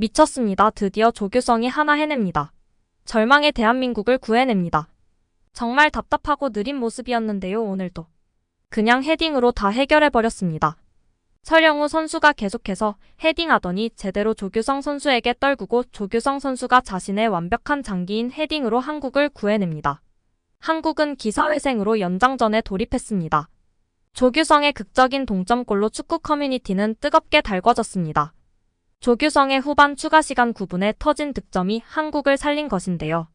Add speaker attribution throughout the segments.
Speaker 1: 미쳤습니다. 드디어 조규성이 하나 해냅니다. 절망의 대한민국을 구해냅니다. 정말 답답하고 느린 모습이었는데요. 오늘도 그냥 헤딩으로 다 해결해버렸습니다. 설영우 선수가 계속해서 헤딩하더니 제대로 조규성 선수에게 떨구고 조규성 선수가 자신의 완벽한 장기인 헤딩으로 한국을 구해냅니다. 한국은 기사회생으로 연장전에 돌입했습니다. 조규성의 극적인 동점골로 축구 커뮤니티는 뜨겁게 달궈졌습니다. 조규성의 후반 추가시간 9분에 터진 득점이 한국을 살린 것인데요.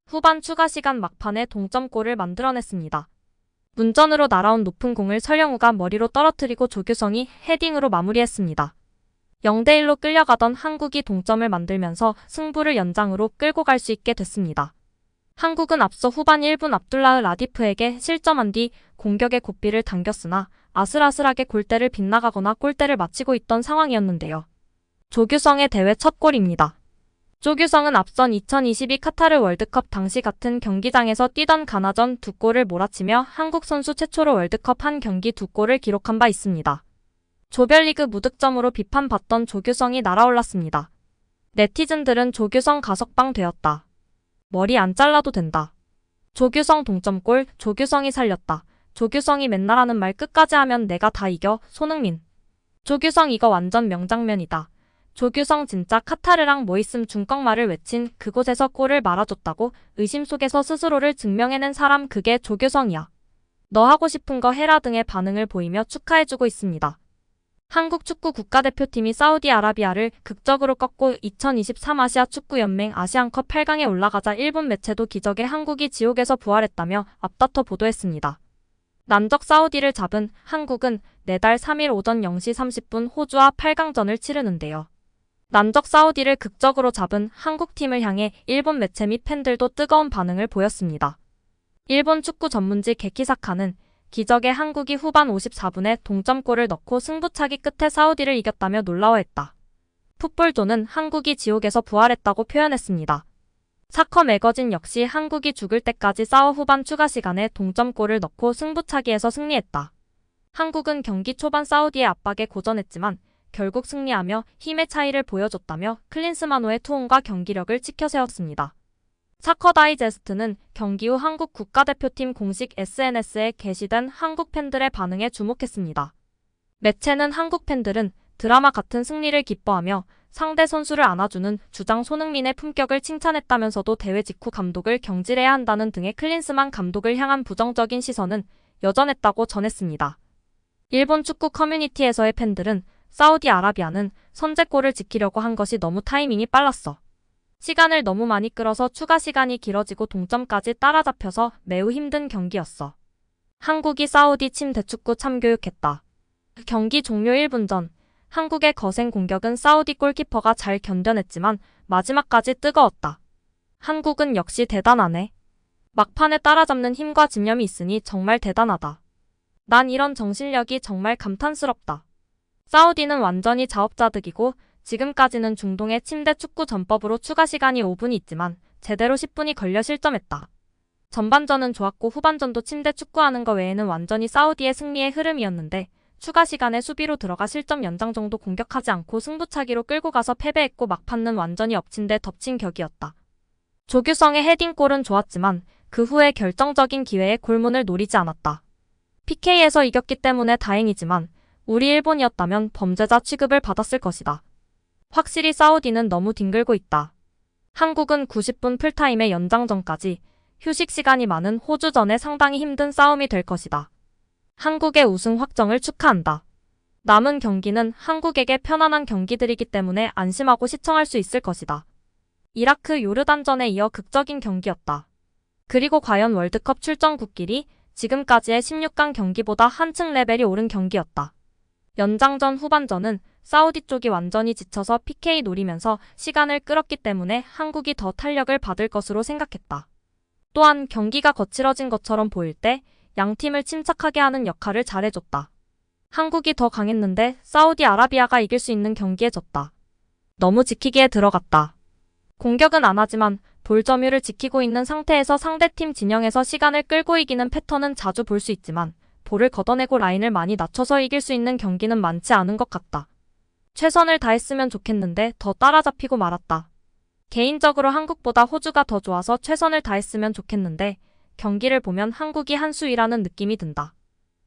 Speaker 1: 후반 추가시간 막판에 동점골을 만들어냈습니다. 문전으로 날아온 높은 공을 설영우가 머리로 떨어뜨리고 조규성이 헤딩으로 마무리했습니다. 0대1로 끌려가던 한국이 동점을 만들면서 승부를 연장으로 끌고 갈 수 있게 됐습니다. 한국은 앞서 후반 1분 압둘라흐 라디프에게 실점한 뒤 공격의 고삐를 당겼으나 아슬아슬하게 골대를 빗나가거나 골대를 맞히고 있던 상황이었는데요. 조규성의 대회 첫 골입니다. 조규성은 앞선 2022 카타르 월드컵 당시 같은 경기장에서 뛰던 가나전 2골을 몰아치며 한국 선수 최초로 월드컵 한 경기 2골을 기록한 바 있습니다. 조별리그 무득점으로 비판받던 조규성이 날아올랐습니다. 네티즌들은 조규성 가석방 되었다. 머리 안 잘라도 된다. 조규성 동점골, 조규성이 살렸다. 조규성이 맨날 하는 말 끝까지 하면 내가 다 이겨, 손흥민. 조규성 이거 완전 명장면이다. 조규성 진짜 카타르랑 뭐 있음 중꺽말을 외친 그곳에서 골을 말아줬다고 의심 속에서 스스로를 증명해낸 사람 그게 조규성이야. 너 하고 싶은 거 해라 등의 반응을 보이며 축하해주고 있습니다. 한국 축구 국가대표팀이 사우디아라비아를 극적으로 꺾고 2023 아시아축구연맹 아시안컵 8강에 올라가자 일본 매체도 기적의 한국이 지옥에서 부활했다며 앞다퉈 보도했습니다. 난적 사우디를 잡은 한국은 내달 3일 오전 0시 30분 호주와 8강전을 치르는데요. 난적 사우디를 극적으로 잡은 한국팀을 향해 일본 매체 및 팬들도 뜨거운 반응을 보였습니다. 일본 축구 전문지 게키사카는 기적의 한국이 후반 54분에 동점골을 넣고 승부차기 끝에 사우디를 이겼다며 놀라워했다. 풋볼조는 한국이 지옥에서 부활했다고 표현했습니다. 사커 매거진 역시 한국이 죽을 때까지 싸워 후반 추가 시간에 동점골을 넣고 승부차기에서 승리했다. 한국은 경기 초반 사우디의 압박에 고전했지만 결국 승리하며 힘의 차이를 보여줬다며 클린스만호의 투혼과 경기력을 치켜세웠습니다. 사커 다이제스트는 경기 후 한국 국가대표팀 공식 SNS에 게시된 한국 팬들의 반응에 주목했습니다. 매체는 한국 팬들은 드라마 같은 승리를 기뻐하며 상대 선수를 안아주는 주장 손흥민의 품격을 칭찬했다면서도 대회 직후 감독을 경질해야 한다는 등의 클린스만 감독을 향한 부정적인 시선은 여전했다고 전했습니다. 일본 축구 커뮤니티에서의 팬들은 사우디아라비아는 선제골을 지키려고 한 것이 너무 타이밍이 빨랐어. 시간을 너무 많이 끌어서 추가 시간이 길어지고 동점까지 따라잡혀서 매우 힘든 경기였어. 한국이 사우디 침대 축구 참교육했다. 경기 종료 1분 전 한국의 거센 공격은 사우디 골키퍼가 잘 견뎌냈지만 마지막까지 뜨거웠다. 한국은 역시 대단하네. 막판에 따라잡는 힘과 집념이 있으니 정말 대단하다. 난 이런 정신력이 정말 감탄스럽다. 사우디는 완전히 자업자득이고 지금까지는 중동의 침대 축구 전법으로 추가 시간이 5분이 있지만 제대로 10분이 걸려 실점했다. 전반전은 좋았고 후반전도 침대 축구하는 거 외에는 완전히 사우디의 승리의 흐름이었는데 추가 시간에 수비로 들어가 실점 연장 정도 공격하지 않고 승부차기로 끌고 가서 패배했고 막판은 완전히 엎친 데 덮친 격이었다. 조규성의 헤딩골은 좋았지만 그 후에 결정적인 기회에 골문을 노리지 않았다. PK에서 이겼기 때문에 다행이지만 우리 일본이었다면 범죄자 취급을 받았을 것이다. 확실히 사우디는 너무 뒹굴고 있다. 한국은 90분 풀타임의 연장전까지 휴식 시간이 많은 호주전에 상당히 힘든 싸움이 될 것이다. 한국의 우승 확정을 축하한다. 남은 경기는 한국에게 편안한 경기들이기 때문에 안심하고 시청할 수 있을 것이다. 이라크 요르단전에 이어 극적인 경기였다. 그리고 과연 월드컵 출전국끼리 지금까지의 16강 경기보다 한층 레벨이 오른 경기였다. 연장전 후반전은 사우디 쪽이 완전히 지쳐서 PK 노리면서 시간을 끌었기 때문에 한국이 더 탄력을 받을 것으로 생각했다. 또한 경기가 거칠어진 것처럼 보일 때 양팀을 침착하게 하는 역할을 잘해줬다. 한국이 더 강했는데 사우디아라비아가 이길 수 있는 경기에 졌다. 너무 지키기에 들어갔다. 공격은 안 하지만 볼 점유율을 지키고 있는 상태에서 상대팀 진영에서 시간을 끌고 이기는 패턴은 자주 볼 수 있지만 볼을 걷어내고 라인을 많이 낮춰서 이길 수 있는 경기는 많지 않은 것 같다. 최선을 다했으면 좋겠는데 더 따라잡히고 말았다. 개인적으로 한국보다 호주가 더 좋아서 최선을 다했으면 좋겠는데 경기를 보면 한국이 한 수위라는 느낌이 든다.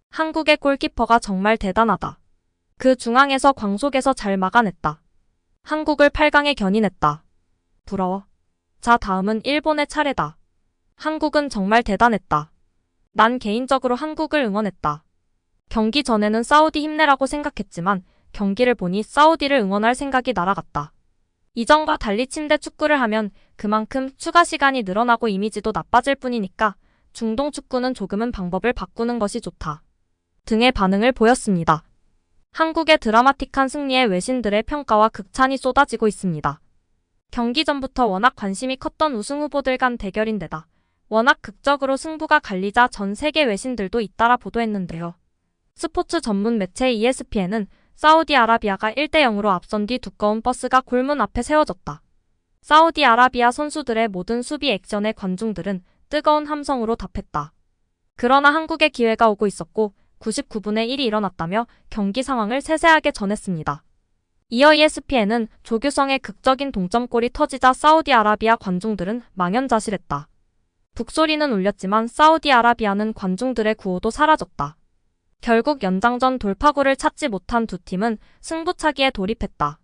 Speaker 1: 한국의 골키퍼가 정말 대단하다. 그 중앙에서 광속에서 잘 막아냈다. 한국을 8강에 견인했다. 부러워. 자, 다음은 일본의 차례다. 한국은 정말 대단했다. 난 개인적으로 한국을 응원했다. 경기 전에는 사우디 힘내라고 생각했지만 경기를 보니 사우디를 응원할 생각이 날아갔다. 이전과 달리 침대 축구를 하면 그만큼 추가 시간이 늘어나고 이미지도 나빠질 뿐이니까 중동 축구는 조금은 방법을 바꾸는 것이 좋다. 등의 반응을 보였습니다. 한국의 드라마틱한 승리에 외신들의 평가와 극찬이 쏟아지고 있습니다. 경기 전부터 워낙 관심이 컸던 우승 후보들 간 대결인데다 워낙 극적으로 승부가 갈리자 전 세계 외신들도 잇따라 보도했는데요. 스포츠 전문 매체 ESPN은 사우디아라비아가 1대0으로 앞선 뒤 두꺼운 버스가 골문 앞에 세워졌다. 사우디아라비아 선수들의 모든 수비 액션에 관중들은 뜨거운 함성으로 답했다. 그러나 한국의 기회가 오고 있었고 99분의 1이 일어났다며 경기 상황을 세세하게 전했습니다. 이어 ESPN은 조규성의 극적인 동점골이 터지자 사우디아라비아 관중들은 망연자실했다. 북소리는 울렸지만 사우디아라비아는 관중들의 구호도 사라졌다. 결국 연장전 돌파구를 찾지 못한 두 팀은 승부차기에 돌입했다.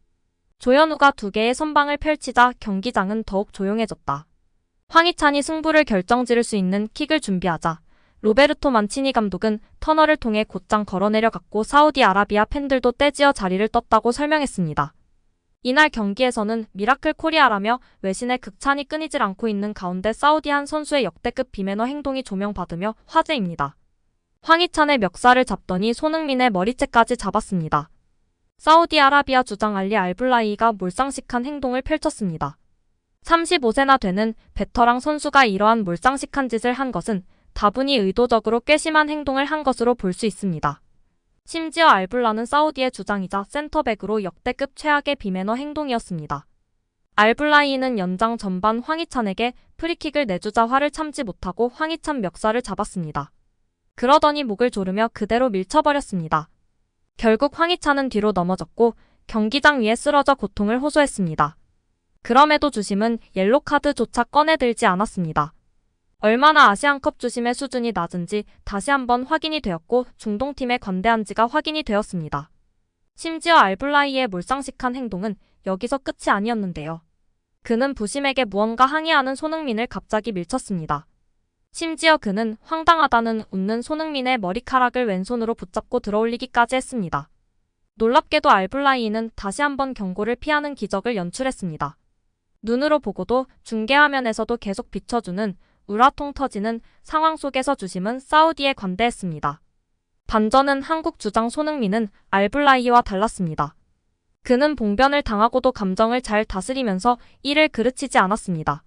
Speaker 1: 조현우가 2개의 선방을 펼치자 경기장은 더욱 조용해졌다. 황희찬이 승부를 결정지을 수 있는 킥을 준비하자 로베르토 만치니 감독은 터널을 통해 곧장 걸어내려갔고 사우디아라비아 팬들도 떼지어 자리를 떴다고 설명했습니다. 이날 경기에서는 미라클 코리아라며 외신의 극찬이 끊이질 않고 있는 가운데 사우디 한 선수의 역대급 비매너 행동이 조명받으며 화제입니다. 황희찬의 멱살을 잡더니 손흥민의 머리채까지 잡았습니다. 사우디아라비아 주장 알리 알블라이가 몰상식한 행동을 펼쳤습니다. 35세나 되는 베터랑 선수가 이러한 몰상식한 짓을 한 것은 다분히 의도적으로 괘씸한 행동을 한 것으로 볼 수 있습니다. 심지어 알블라는 사우디의 주장이자 센터백으로 역대급 최악의 비매너 행동이었습니다. 알블라이는 연장 전반 황희찬에게 프리킥을 내주자 화를 참지 못하고 황희찬 멱살을 잡았습니다. 그러더니 목을 조르며 그대로 밀쳐버렸습니다. 결국 황희찬은 뒤로 넘어졌고 경기장 위에 쓰러져 고통을 호소했습니다. 그럼에도 주심은 옐로카드조차 꺼내들지 않았습니다. 얼마나 아시안컵 주심의 수준이 낮은지 다시 한번 확인이 되었고 중동팀에 관대한지가 확인이 되었습니다. 심지어 알블라이의 몰상식한 행동은 여기서 끝이 아니었는데요. 그는 부심에게 무언가 항의하는 손흥민을 갑자기 밀쳤습니다. 심지어 그는 황당하다는 웃는 손흥민의 머리카락을 왼손으로 붙잡고 들어올리기까지 했습니다. 놀랍게도 알블라이는 다시 한번 경고를 피하는 기적을 연출했습니다. 눈으로 보고도 중계화면에서도 계속 비춰주는 우라통 터지는 상황 속에서 주심은 사우디에 관대했습니다. 반전은 한국 주장 손흥민은 알블라이와 달랐습니다. 그는 봉변을 당하고도 감정을 잘 다스리면서 이를 그르치지 않았습니다.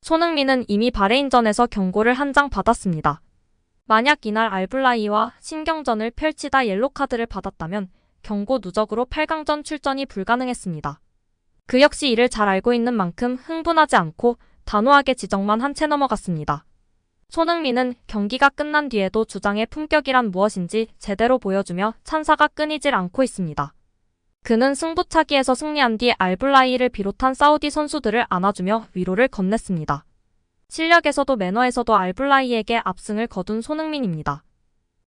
Speaker 1: 손흥민은 이미 바레인전에서 경고를 한 장 받았습니다. 만약 이날 알블라이와 신경전을 펼치다 옐로카드를 받았다면 경고 누적으로 8강전 출전이 불가능했습니다. 그 역시 이를 잘 알고 있는 만큼 흥분하지 않고 단호하게 지적만 한 채 넘어갔습니다. 손흥민은 경기가 끝난 뒤에도 주장의 품격이란 무엇인지 제대로 보여주며 찬사가 끊이질 않고 있습니다. 그는 승부차기에서 승리한 뒤 알블라이를 비롯한 사우디 선수들을 안아주며 위로를 건넸습니다. 실력에서도 매너에서도 알블라이에게 압승을 거둔 손흥민입니다.